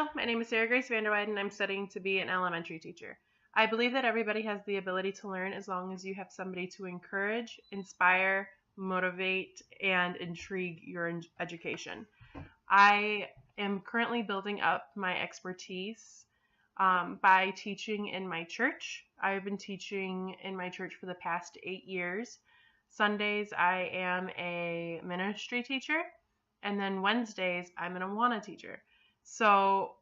Hello, my name is Sarah Grace Vanderweide, and I'm studying to be an elementary teacher. I believe that everybody has the ability to learn as long as you have somebody to encourage, inspire, motivate, and intrigue your education. I am currently building up my expertise by teaching in my church. I've been teaching in my church for the past 8 years. Sundays, I am a ministry teacher, and then Wednesdays, I'm an Awana teacher. So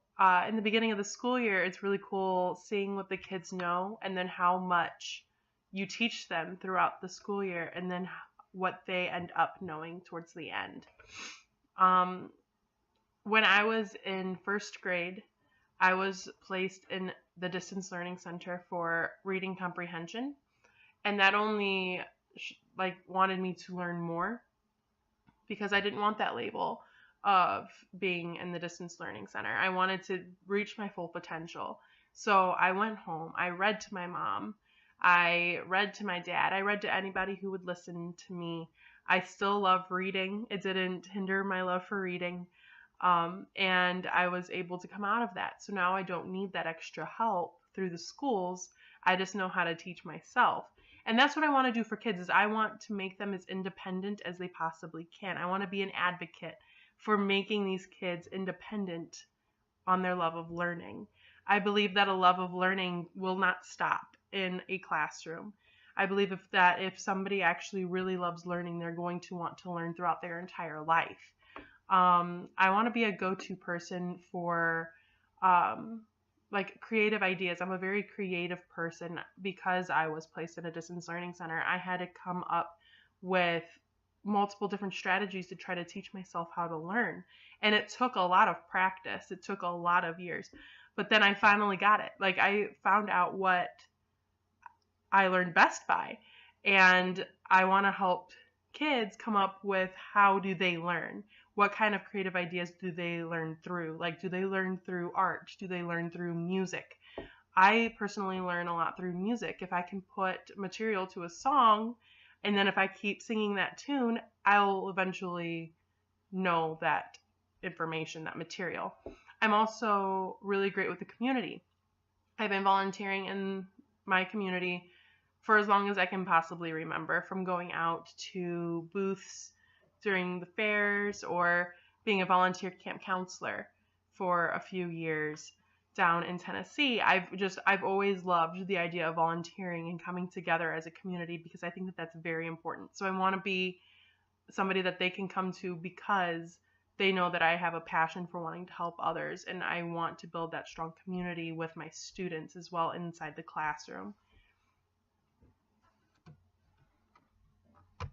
in the beginning of the school year, it's really cool seeing what the kids know and then how much you teach them throughout the school year and then what they end up knowing towards the end. When I was in first grade, I was placed in the Distance Learning Center for Reading Comprehension, and that only wanted me to learn more because I didn't want that label of being in the Distance Learning Center. I wanted to reach my full potential. So I went home. I read to my mom. I read to my dad. I read to anybody who would listen to me. I still love reading. It didn't hinder my love for reading. And I was able to come out of that. So now I don't need that extra help through the schools. I just know how to teach myself. And that's what I want to do for kids is I want to make them as independent as they possibly can. I want to be an advocate for making these kids independent on their love of learning. I believe that a love of learning will not stop in a classroom. I believe if somebody actually really loves learning, they're going to want to learn throughout their entire life. I want to be a go-to person for creative ideas. I'm a very creative person because I was placed in a distance learning center. I had to come up with multiple different strategies to try to teach myself how to learn. And it took a lot of practice. It took a lot of years. But then I finally got it. I found out what I learned best by. And I want to help kids come up with how do they learn? What kind of creative ideas do they learn through? Do they learn through art? Do they learn through music? I personally learn a lot through music. If I can put material to a song, and then if I keep singing that tune, I'll eventually know that information, that material. I'm also really great with the community. I've been volunteering in my community for as long as I can possibly remember, from going out to booths during the fairs or being a volunteer camp counselor for a few years down in Tennessee. I've always loved the idea of volunteering and coming together as a community because I think that that's very important. So I want to be somebody that they can come to because they know that I have a passion for wanting to help others, and I want to build that strong community with my students as well inside the classroom.